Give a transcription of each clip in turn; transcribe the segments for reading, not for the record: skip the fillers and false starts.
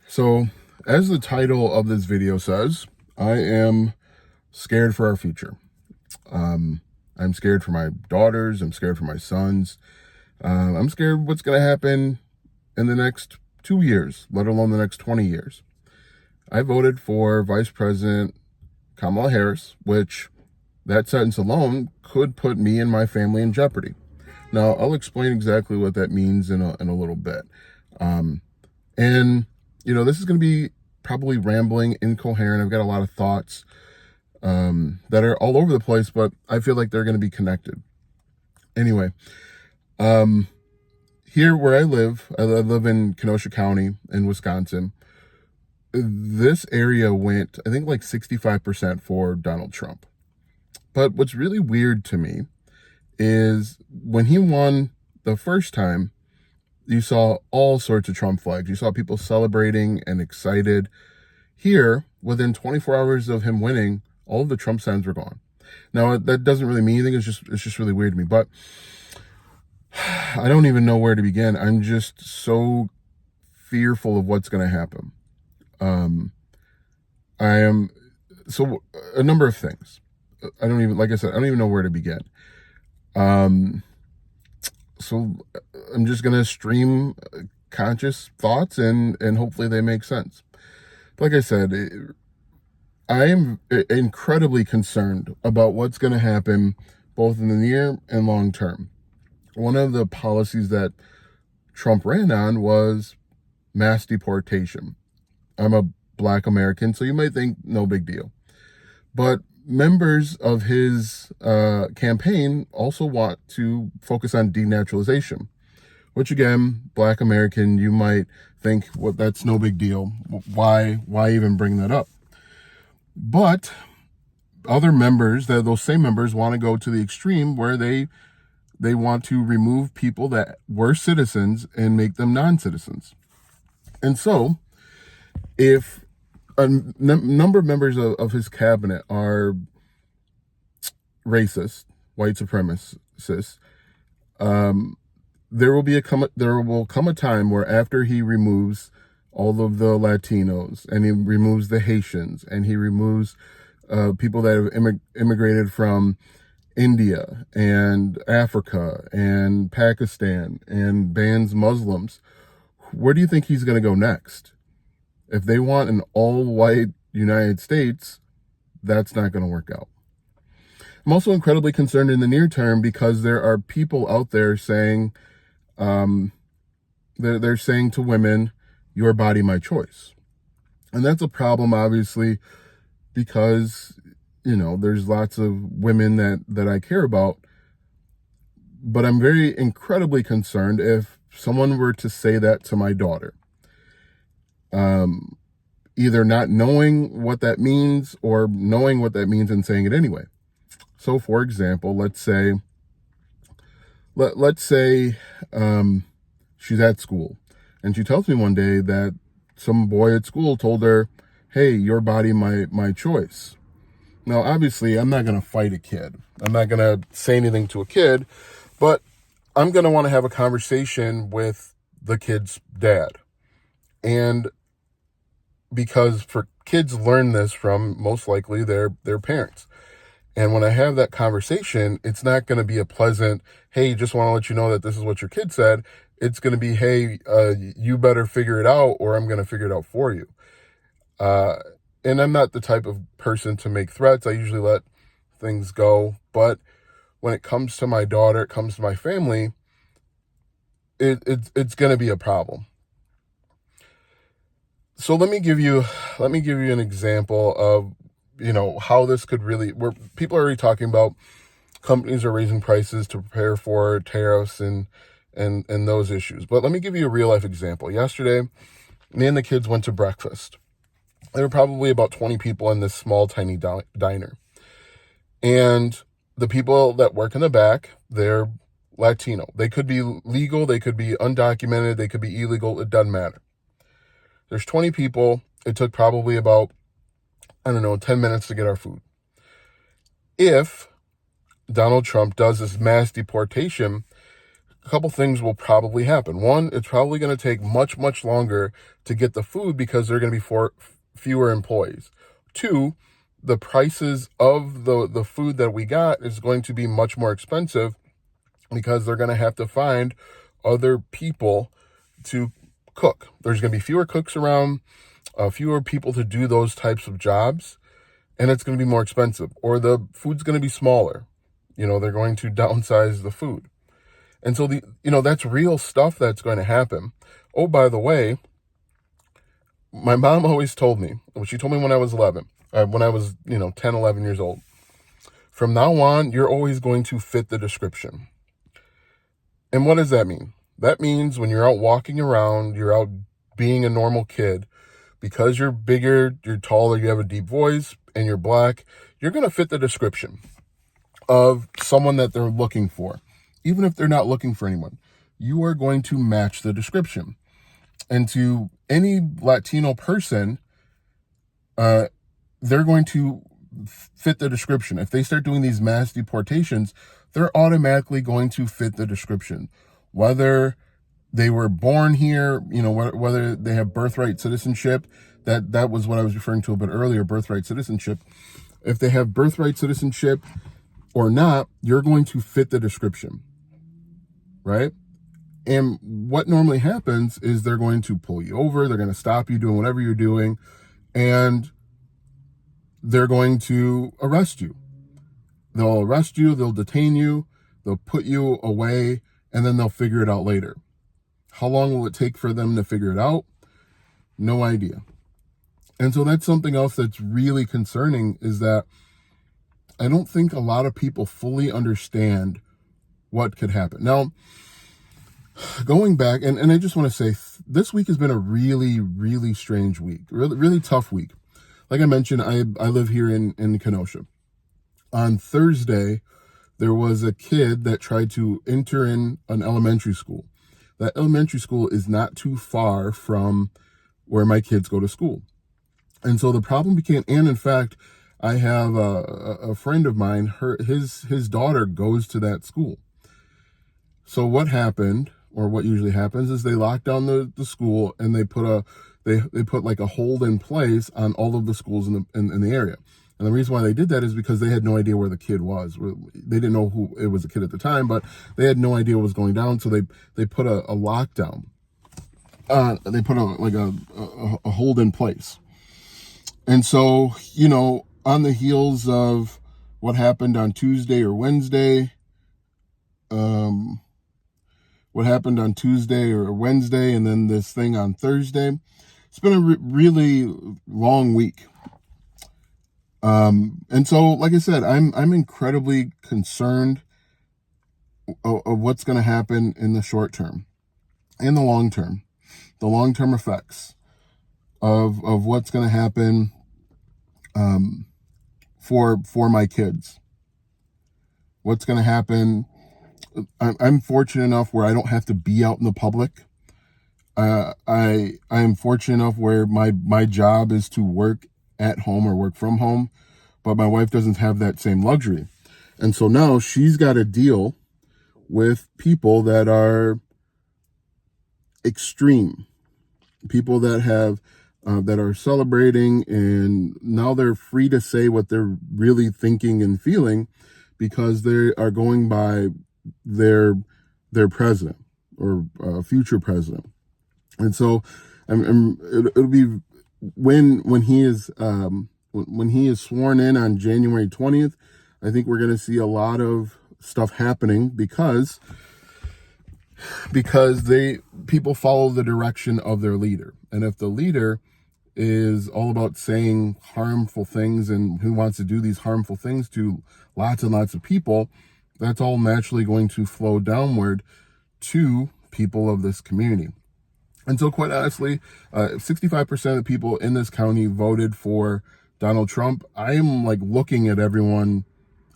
So, as the title of this video says, I am scared for our future. I'm scared for my daughters. I'm scared for my sons. I'm scared what's going to happen in the next 2 years, let alone the next 20 years. I voted for Vice President Kamala Harris, which that sentence alone could put me and my family in jeopardy. Now, I'll explain exactly what that means in a little bit. And, this is going to be probably rambling, incoherent. I've got a lot of thoughts that are all over the place, but I feel like they're going to be connected. Anyway, here where I live in Kenosha County in Wisconsin. This area went, I think, like 65% for Donald Trump. But what's really weird to me is when he won the first time, you saw all sorts of Trump flags. You saw people celebrating and excited. Here, within 24 hours of him winning, all of the Trump signs were gone. Now, that doesn't really mean anything. It's just really weird to me. But I don't even know where to begin. I'm just so fearful of what's going to happen. So a number of things. Like I said, I don't even know where to begin. So I'm just going to stream conscious thoughts and hopefully they make sense. Like I said, I am incredibly concerned about what's going to happen both in the near and long term. One of the policies that Trump ran on was mass deportation. I'm a Black American, so you might think no big deal. But members of his campaign also want to focus on denaturalization, which again, Black American, you might think, well, that's no big deal. Why even bring that up? But other members, those same members, want to go to the extreme where they want to remove people that were citizens and make them non-citizens. And so, if a number of members of his cabinet are racist, white supremacists, there will come a time where after he removes all of the Latinos and he removes the Haitians and he removes people that have immigrated from India and Africa and Pakistan and bans Muslims, where do you think he's going to go next? If they want an all-white United States, that's not going to work out. I'm also incredibly concerned in the near term because there are people out there saying, they're saying to women, your body, my choice. And that's a problem, obviously, because, there's lots of women that I care about. But I'm very incredibly concerned if someone were to say that to my daughter. Either not knowing what that means or knowing what that means and saying it anyway. So, for example, let's say she's at school and she tells me one day that some boy at school told her, hey, your body, my choice. Now, obviously, I'm not going to fight a kid. I'm not going to say anything to a kid, but I'm going to want to have a conversation with the kid's dad. And because for kids learn this from most likely their parents. And when I have that conversation, it's not going to be a pleasant, hey, just want to let you know that this is what your kid said. It's going to be, hey, you better figure it out or I'm going to figure it out for you. And I'm not the type of person to make threats. I usually let things go. But when it comes to my daughter, it comes to my family, it's going to be a problem. So let me give you an example of, how this could really, where people are already talking about companies are raising prices to prepare for tariffs and those issues. But let me give you a real life example. Yesterday, me and the kids went to breakfast. There were probably about 20 people in this small, tiny diner. And the people that work in the back, they're Latino. They could be legal, they could be undocumented, they could be illegal, it doesn't matter. There's 20 people. It took probably about, 10 minutes to get our food. If Donald Trump does this mass deportation, a couple things will probably happen. One, it's probably going to take much, much longer to get the food because there are going to be fewer employees. Two, the prices of the food that we got is going to be much more expensive because they're going to have to find other people to cook. There's going to be fewer cooks around, fewer people to do those types of jobs, and it's going to be more expensive. Or the food's going to be smaller. They're going to downsize the food. And so that's real stuff that's going to happen. Oh, by the way, my mom always told me, she told me when I was 10, 11 years old, from now on, you're always going to fit the description. And what does that mean? That means when you're out walking around, you're out being a normal kid, because you're bigger, you're taller, you have a deep voice, and you're black, you're going to fit the description of someone that they're looking for. Even if they're not looking for anyone, you are going to match the description. And to any Latino person, they're going to fit the description. If they start doing these mass deportations, they're automatically going to fit the description. Whether they were born here, whether they have birthright citizenship, that was what I was referring to a bit earlier, birthright citizenship. If they have birthright citizenship or not, you're going to fit the description, right? And what normally happens is they're going to pull you over, they're going to stop you doing whatever you're doing, and they're going to arrest you. They'll arrest you, they'll detain you, they'll put you away, and then they'll figure it out later. How long will it take for them to figure it out? No idea. And so that's something else that's really concerning, is that I don't think a lot of people fully understand what could happen. Now, going back, and I just want to say, this week has been a really, really strange week, really, really tough week. Like I mentioned, I live here in Kenosha. On Thursday, there was a kid that tried to enter in an elementary school. That elementary school is not too far from where my kids go to school. And so the problem became, and in fact, I have a friend of mine, his daughter goes to that school. So what happened, or what usually happens, is they lock down the school and they put like a hold in place on all of the schools in the area. And the reason why they did that is because they had no idea where the kid was. They didn't know who it was, a kid at the time, but they had no idea what was going down. So they put a lockdown. They put a hold in place. And so, on the heels of what happened on Tuesday or Wednesday, and then this thing on Thursday, it's been a really long week. And so, like I said, I'm incredibly concerned of what's going to happen in the short term and the long term effects of what's going to happen, for my kids. What's going to happen. I'm fortunate enough where I don't have to be out in the public. I am fortunate enough where my job is to work at home or work from home, but my wife doesn't have that same luxury. And so now she's got to deal with people that are extreme, people that have that are celebrating, and now they're free to say what they're really thinking and feeling because they are going by their president or future president. And so it'll be when he is sworn in on January 20th, I think we're going to see a lot of stuff happening because people follow the direction of their leader. And if the leader is all about saying harmful things and who wants to do these harmful things to lots and lots of people, that's all naturally going to flow downward to people of this community. And so quite honestly, 65% of the people in this county voted for Donald Trump. I am looking at everyone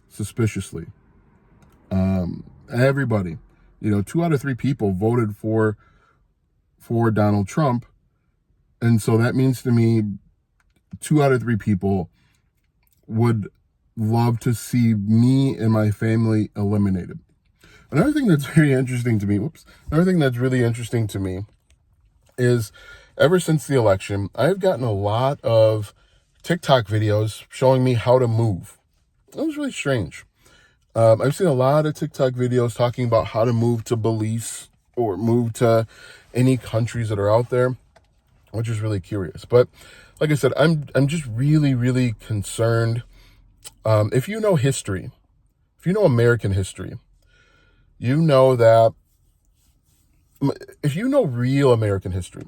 suspiciously. Everybody, 2 out of 3 people voted for Donald Trump. And so that means to me, 2 out of 3 people would love to see me and my family eliminated. Another thing that's very interesting to me, another thing that's really interesting to me is ever since the election, I've gotten a lot of TikTok videos showing me how to move. It was really strange. I've seen a lot of TikTok videos talking about how to move to Belize or move to any countries that are out there, which is really curious. But like I said, I'm just really, really concerned. If you know history, if you know American history, you know that if you know real American history,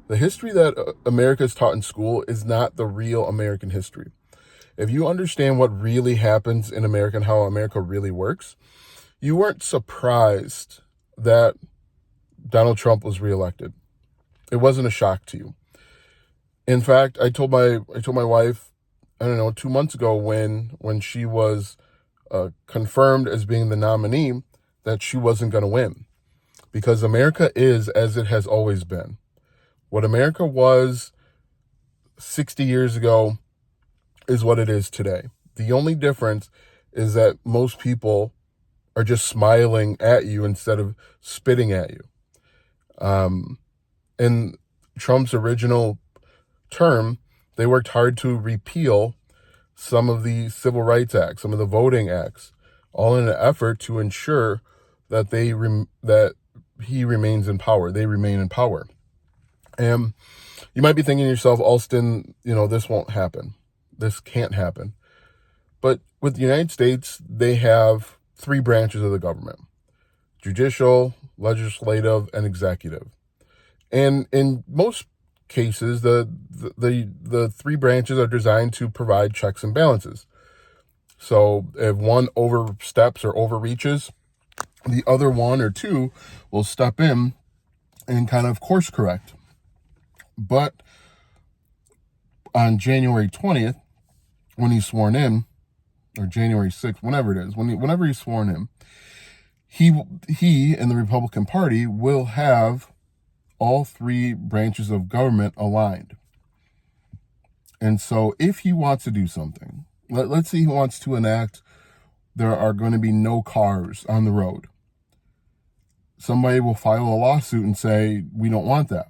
the history that America is taught in school is not the real American history. If you understand what really happens in America and how America really works, you weren't surprised that Donald Trump was reelected. It wasn't a shock to you. In fact, I told my wife, I don't know, 2 months ago when she was confirmed as being the nominee, that she wasn't going to win, because America is as it has always been. What America was 60 years ago is what it is today. The only difference is that most people are just smiling at you instead of spitting at you. In Trump's original term, they worked hard to repeal some of the civil rights acts, some of the voting acts, all in an effort to ensure that that he remains in power. They remain in power. And you might be thinking to yourself, Alston, this won't happen. This can't happen. But with the United States, they have 3 branches of the government: judicial, legislative, and executive. And in most cases, the 3 branches are designed to provide checks and balances. So if one oversteps or overreaches, the other 1 or 2 will step in and kind of course correct. But on January 20th, when he's sworn in, or January 6th, whenever it is, whenever he's sworn in, he and the Republican Party will have all 3 branches of government aligned. And so if he wants to do something, let's say he wants to enact, there are going to be no cars on the road. Somebody will file a lawsuit and say, we don't want that.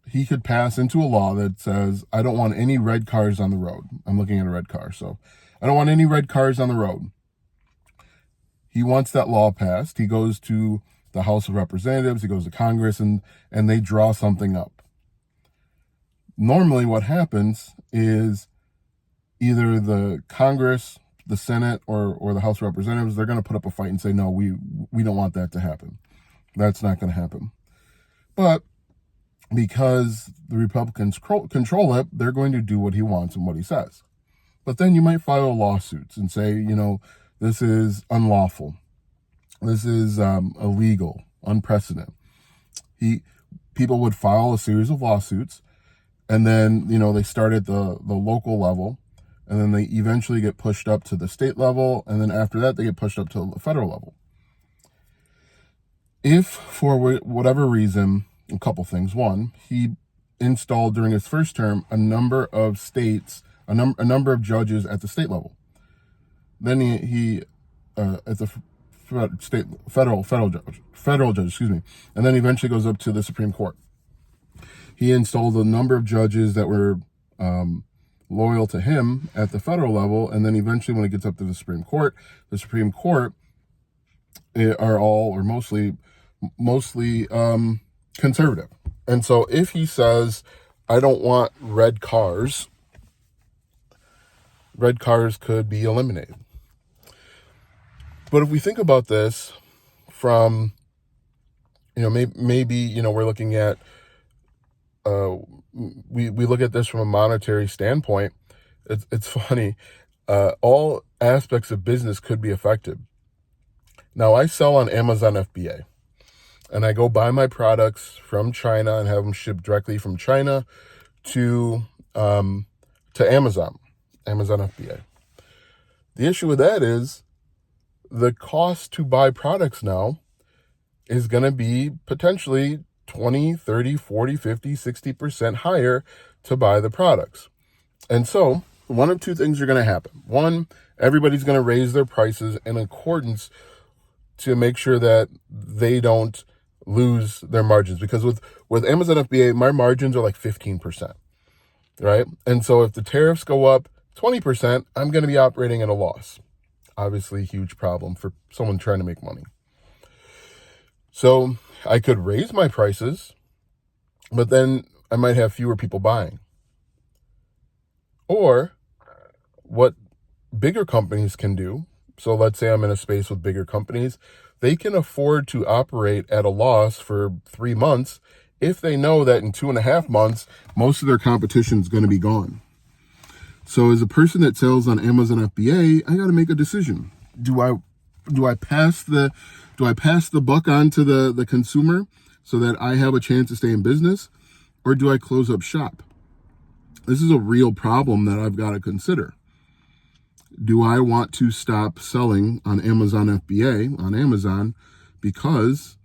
He could pass into a law that says, I don't want any red cars on the road. I'm looking at a red car, so I don't want any red cars on the road. He wants that law passed. He goes to the House of Representatives, he goes to Congress, and they draw something up. Normally what happens is either the Congress, the Senate, or the House of Representatives, they're going to put up a fight and say, no, we don't want that to happen. That's not going to happen. But because the Republicans control it, they're going to do what he wants and what he says. But then you might file lawsuits and say, this is unlawful. This is illegal, unprecedented. People would file a series of lawsuits, and then, they start at the local level, and then they eventually get pushed up to the state level, and then after that, they get pushed up to the federal level. If, for whatever reason, a couple things. One, he installed during his first term a number of judges at the state level. Then he at the federal judge, and then eventually goes up to the Supreme Court. He installed a number of judges that were loyal to him at the federal level, and then eventually when it gets up to the Supreme Court are all or mostly conservative. And so if he says, I don't want red cars could be eliminated. But if we think about this from, maybe we're looking at, we look at this from a monetary standpoint. It's funny. All aspects of business could be affected. Now, I sell on Amazon FBA, and I go buy my products from China and have them shipped directly from China to Amazon FBA. The issue with that is the cost to buy products now is going to be potentially 20, 30, 40, 50, 60% higher to buy the products. And so one of 2 things are going to happen. One, everybody's going to raise their prices in accordance to make sure that they don't lose their margins. Because with Amazon FBA, my margins are like 15%, right? And so if the tariffs go up 20%, I'm going to be operating at a loss. Obviously, a huge problem for someone trying to make money. So I could raise my prices, but then I might have fewer people buying. Or what bigger companies can do, so let's say I'm in a space with bigger companies, they can afford to operate at a loss for 3 months if they know that in 2.5 months, most of their competition is going to be gone. So as a person that sells on Amazon FBA, I got to make a decision. Do I pass the buck on to the consumer so that I have a chance to stay in business, or do I close up shop? This is a real problem that I've got to consider. Do I want to stop selling on Amazon FBA on Amazon because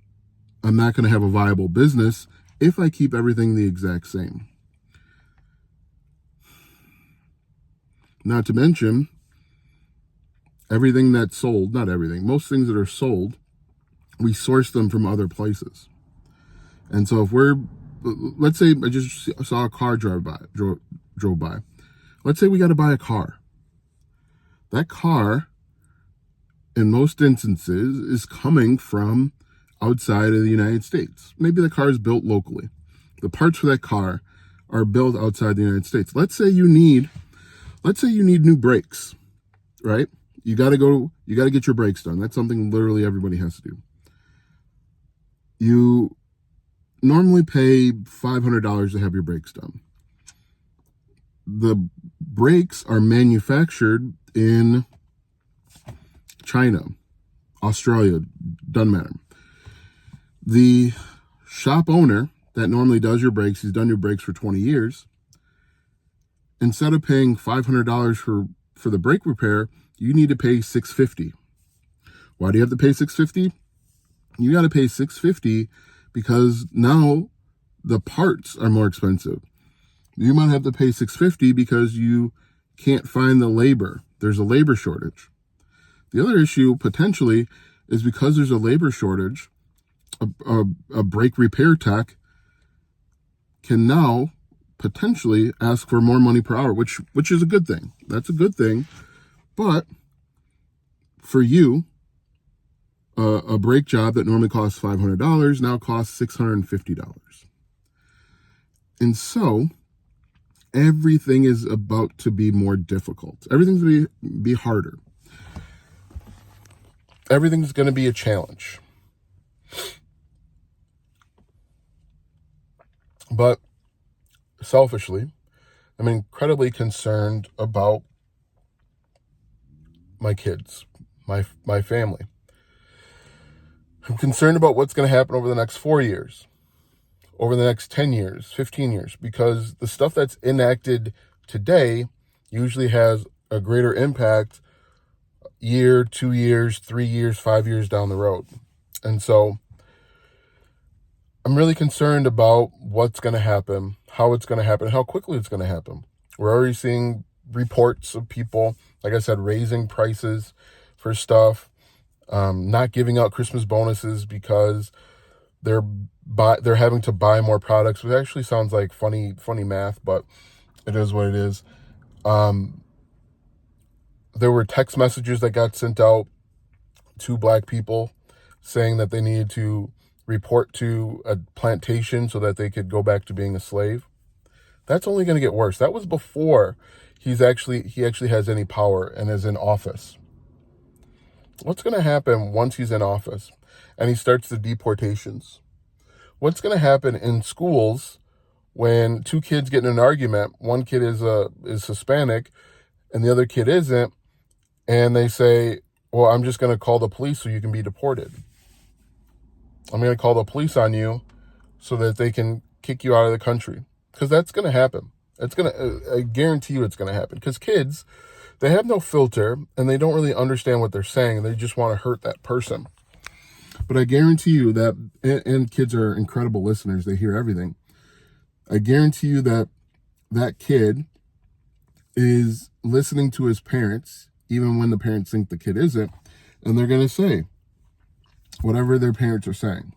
I'm not going to have a viable business if I keep everything the exact same? Not to mention, everything that's sold, not everything, most things that are sold, we source them from other places. And so if let's say I just saw a car drove by. Let's say we got to buy a car. That car, in most instances, is coming from outside of the United States. Maybe the car is built locally. The parts for that car are built outside the United States. Let's say you need new brakes, right? You got to get your brakes done. That's something literally everybody has to do. You normally pay $500 to have your brakes done. The brakes are manufactured in China, Australia, doesn't matter. The shop owner that normally does your brakes, he's done your brakes for 20 years. Instead of paying $500 for the brake repair, you need to pay $650. Why do you have to pay $650? You got to pay $650 because now the parts are more expensive. You might have to pay $650 because you can't find the labor. There's a labor shortage. The other issue potentially is because there's a labor shortage, a brake repair tech can now potentially ask for more money per hour, which is a good thing. That's a good thing. But for you, a brake job that normally costs $500 now costs $650. And so everything is about to be more difficult. Everything's going to be harder. Everything's going to be a challenge. But selfishly, I'm incredibly concerned about my kids, my family. I'm concerned about what's going to happen over the next 4 years, over the next 10 years, 15 years, because the stuff that's enacted today usually has a greater impact year, 2 years, 3 years, 5 years down the road. And so I'm really concerned about what's going to happen, how it's going to happen, how quickly it's going to happen. We're already seeing reports of people, like I said, raising prices for stuff, not giving out Christmas bonuses because they're having to buy more products, which actually sounds like funny math, but it is what it is. There were text messages that got sent out to Black people saying that they needed to report to a plantation so that they could go back to being a slave. That's only going to get worse. That was before he actually has any power and is in office. What's going to happen once he's in office and he starts the deportations? What's going to happen in schools when two kids get in an argument? One kid is Hispanic and the other kid isn't, and they say, well, I'm just going to call the police so you can be deported. I'm going to call the police on you so that they can kick you out of the country. Because that's going to happen. I guarantee you it's going to happen. Because kids, they have no filter and they don't really understand what they're saying. They just want to hurt that person. But I guarantee you that, and kids are incredible listeners. They hear everything. I guarantee you that that kid is listening to his parents, even when the parents think the kid isn't. And they're going to say, whatever their parents are saying.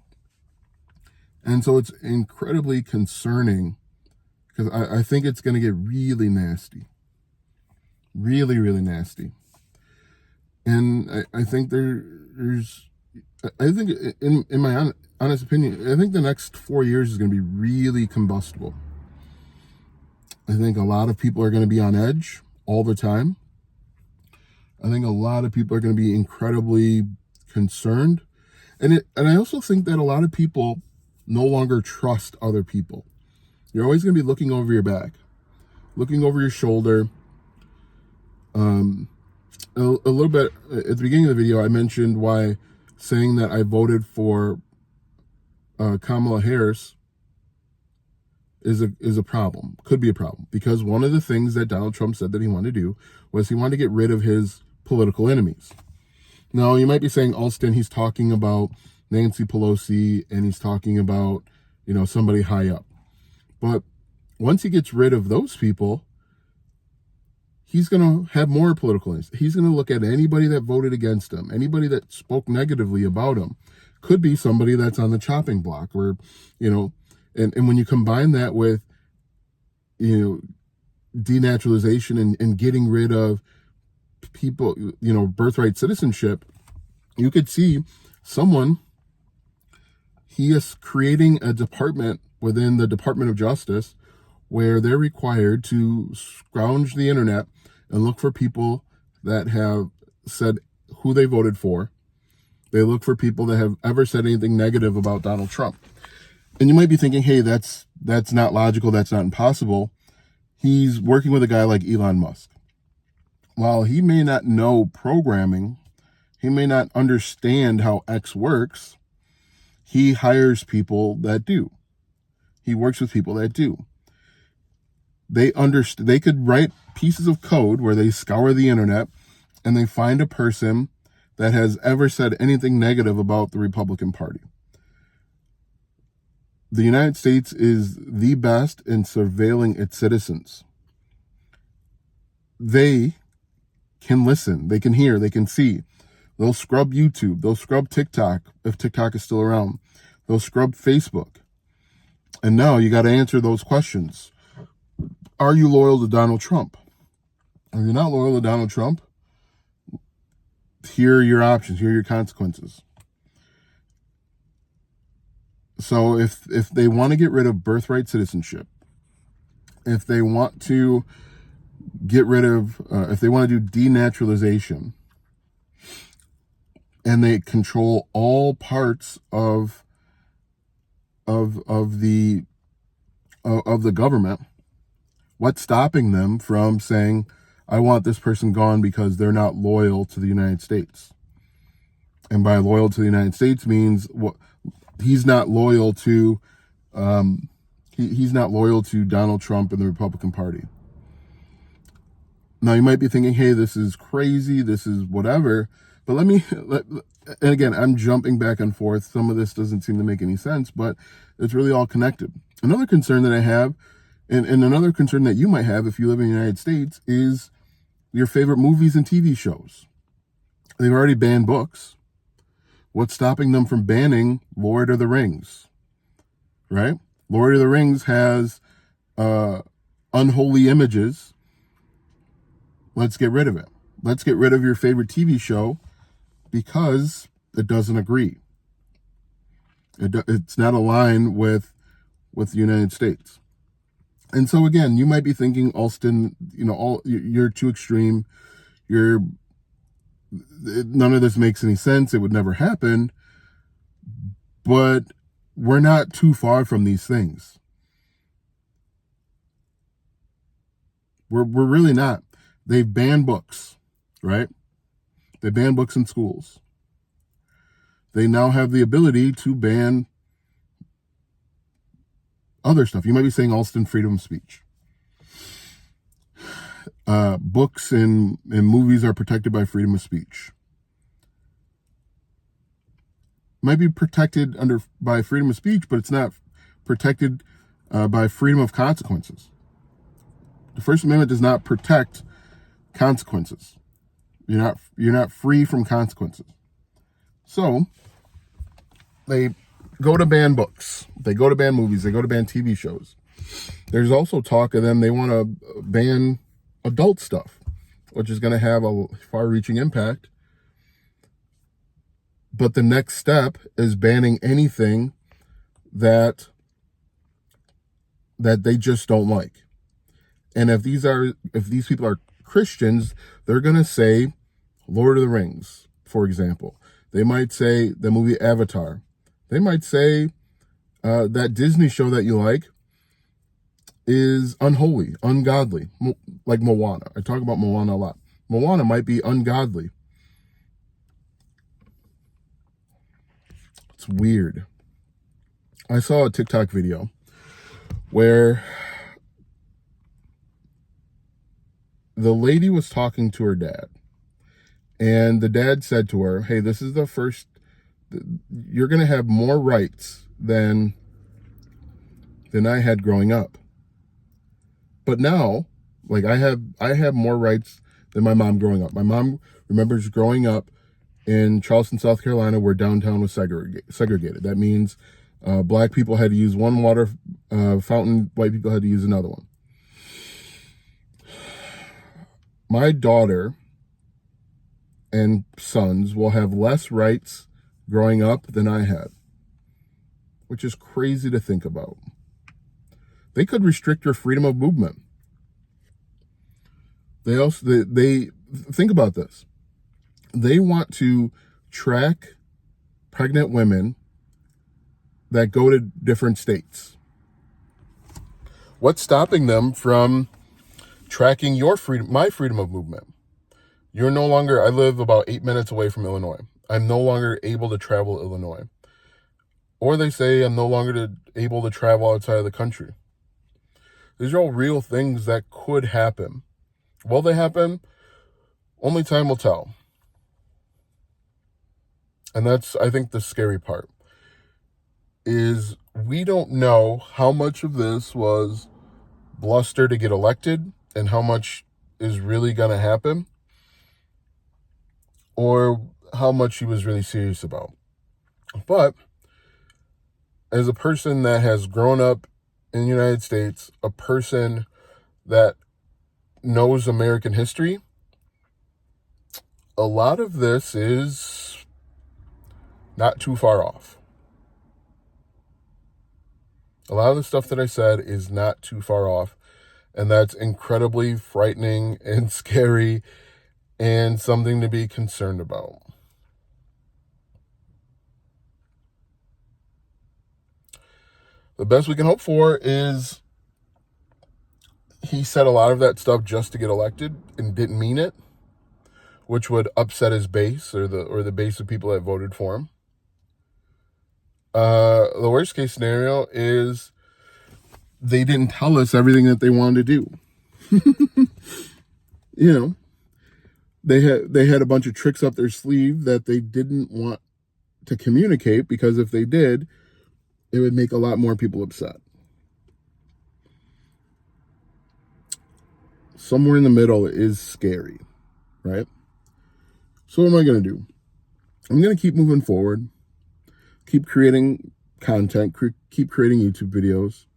And so it's incredibly concerning because I think it's going to get really nasty. Really, really nasty. And I think I think in my honest opinion, I think the next 4 years is going to be really combustible. I think a lot of people are going to be on edge all the time. I think a lot of people are going to be incredibly concerned. And I also think that a lot of people no longer trust other people. You're always going to be looking over your back, looking over your shoulder. A little bit at the beginning of the video, I mentioned why saying that I voted for Kamala Harris is a problem, could be a problem, because one of the things that Donald Trump said that he wanted to do was he wanted to get rid of his political enemies. Now, you might be saying, Alston, he's talking about Nancy Pelosi and he's talking about, somebody high up. But once he gets rid of those people, he's going to have more political enemies. He's going to look at anybody that voted against him, anybody that spoke negatively about him. Could be somebody that's on the chopping block, or, and when you combine that with, denaturalization and getting rid of people, birthright citizenship, you could see he is creating a department within the Department of Justice where they're required to scrounge the internet and look for people that have said who they voted for. They look for people that have ever said anything negative about Donald Trump. And you might be thinking, hey, that's not logical, that's not impossible. He's working with a guy like Elon Musk. While he may not know programming, he may not understand how X works, he hires people that do. He works with people that do. They could write pieces of code where they scour the internet and they find a person that has ever said anything negative about the Republican Party. The United States is the best in surveilling its citizens. They can listen, they can hear, they can see. They'll scrub YouTube, they'll scrub TikTok, if TikTok is still around. They'll scrub Facebook. And now you got to answer those questions. Are you loyal to Donald Trump? If you're not loyal to Donald Trump, here are your options, here are your consequences. So if they want to get rid of birthright citizenship, if they want to get rid of, if they want to do denaturalization, and they control all parts of the government, what's stopping them from saying, I want this person gone because they're not loyal to the United States? And by loyal to the United States means he's not loyal to he's not loyal to Donald Trump and the Republican Party. Now you might be thinking, hey, this is crazy, this is whatever. But and again, I'm jumping back and forth. Some of this doesn't seem to make any sense, but it's really all connected. Another concern that I have, and another concern that you might have if you live in the United States, is your favorite movies and TV shows. They've already banned books. What's stopping them from banning Lord of the Rings? Right? Lord of the Rings has unholy images. Let's get rid of it. Let's get rid of your favorite TV show because it doesn't agree. It's not aligned with the United States. And so again, you might be thinking, Alston, you're too extreme. None of this makes any sense. It would never happen. But we're not too far from these things. We're really not. They've banned books, right? They ban books in schools. They now have the ability to ban other stuff. You might be saying, Alston, freedom of speech. Books and movies are protected by freedom of speech. Might be protected by freedom of speech, but it's not protected by freedom of consequences. The First Amendment does not protect consequences. You're not free from consequences. So They go to ban books. They go to ban movies. They go to ban TV shows. There's also talk of them, they want to ban adult stuff, which is going to have a far-reaching impact. But the next step is banning anything that they just don't like. And if these people are Christians, they're going to say Lord of the Rings, for example. They might say the movie Avatar. They might say that Disney show that you like is unholy, ungodly, like Moana. I talk about Moana a lot. Moana might be ungodly. It's weird. I saw a TikTok video where the lady was talking to her dad, and the dad said to her, hey, this is the first, you're going to have more rights than I had growing up. But now, like, I have more rights than my mom growing up. My mom remembers growing up in Charleston, South Carolina, where downtown was segregated. That means black people had to use one water fountain, white people had to use another one. My daughter and sons will have less rights growing up than I had, which is crazy to think about. They could restrict your freedom of movement. They think about this. They want to track pregnant women that go to different states. What's stopping them from tracking your freedom, my freedom of movement? You're no longer, I live about 8 minutes away from Illinois. I'm no longer able to travel to Illinois. Or they say I'm no longer able to travel outside of the country. These are all real things that could happen. Will they happen? Only time will tell. And that's, I think, the scary part, is we don't know how much of this was bluster to get elected and how much is really going to happen, or how much he was really serious about. But as a person that has grown up in the United States, a person that knows American history, a lot of this is not too far off. A lot of the stuff that I said is not too far off, and that's incredibly frightening and scary and something to be concerned about. The best we can hope for is he said a lot of that stuff just to get elected and didn't mean it, which would upset his base, or the base of people that voted for him. The worst case scenario is they didn't tell us everything that they wanted to do. You know, they had a bunch of tricks up their sleeve that they didn't want to communicate, because if they did, it would make a lot more people upset. Somewhere in the middle is scary, right? So what am I going to do? I'm going to keep moving forward, keep creating content, keep creating YouTube videos.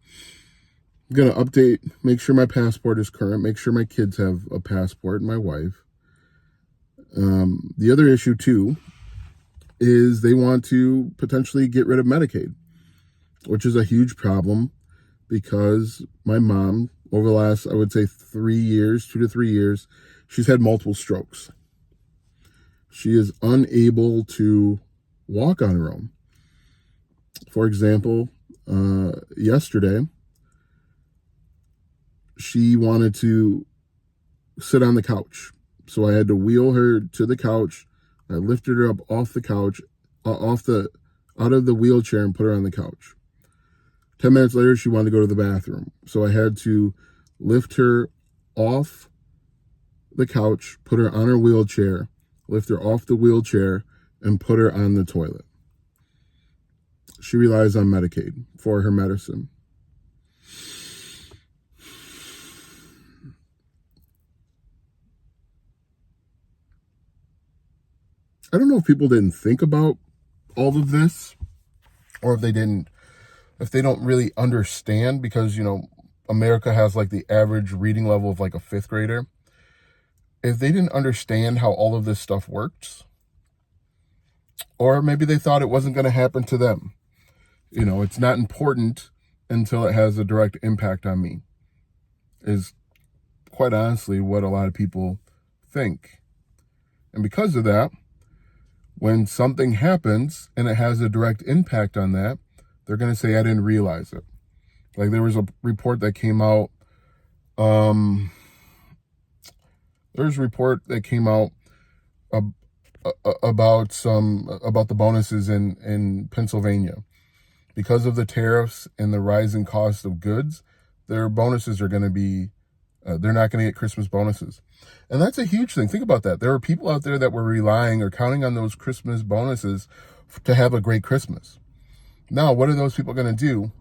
I'm going to update, make sure my passport is current, make sure my kids have a passport, and my wife. The other issue, too, is they want to potentially get rid of Medicaid, which is a huge problem, because my mom, over the last, I would say 2 to 3 years, she's had multiple strokes. She is unable to walk on her own. For example, yesterday, she wanted to sit on the couch. So I had to wheel her to the couch. I lifted her up off the couch, out of the wheelchair, and put her on the couch. 10 minutes later, she wanted to go to the bathroom. So I had to lift her off the couch, put her on her wheelchair, lift her off the wheelchair, and put her on the toilet. She relies on Medicaid for her medicine. I don't know if people didn't think about all of this or if they don't really understand, because, America has like the average reading level of like a fifth grader. If they didn't understand how all of this stuff works, or maybe they thought it wasn't going to happen to them. It's not important until it has a direct impact on me, is quite honestly what a lot of people think. And because of that, when something happens and it has a direct impact on that, they're going to say, I didn't realize it. Like there was a report that came out. There's a report that came out about the bonuses in Pennsylvania. Because of the tariffs and the rising cost of goods, their bonuses are going to be, they're not going to get Christmas bonuses. And that's a huge thing. Think about that. There are people out there that were relying or counting on those Christmas bonuses to have a great Christmas. Now, what are those people going to do?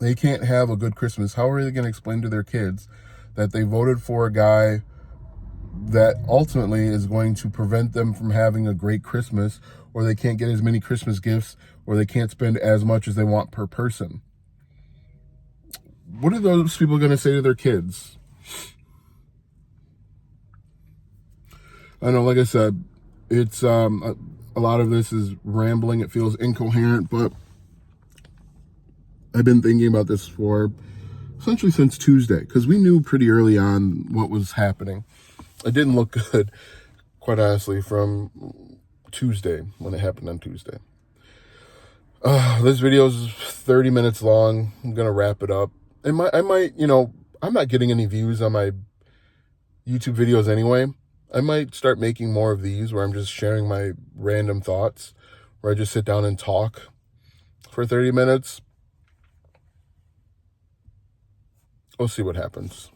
They can't have a good Christmas. How are they going to explain to their kids that they voted for a guy that ultimately is going to prevent them from having a great Christmas, or they can't get as many Christmas gifts, or they can't spend as much as they want per person? What are those people going to say to their kids? I know, like I said, it's a lot of this is rambling. It feels incoherent, but I've been thinking about this for essentially since Tuesday, because we knew pretty early on what was happening. It didn't look good, quite honestly, from Tuesday, when it happened on Tuesday. This video is 30 minutes long. I'm going to wrap it up. I might, I'm not getting any views on my YouTube videos anyway. I might start making more of these where I'm just sharing my random thoughts, where I just sit down and talk for 30 minutes. We'll see what happens.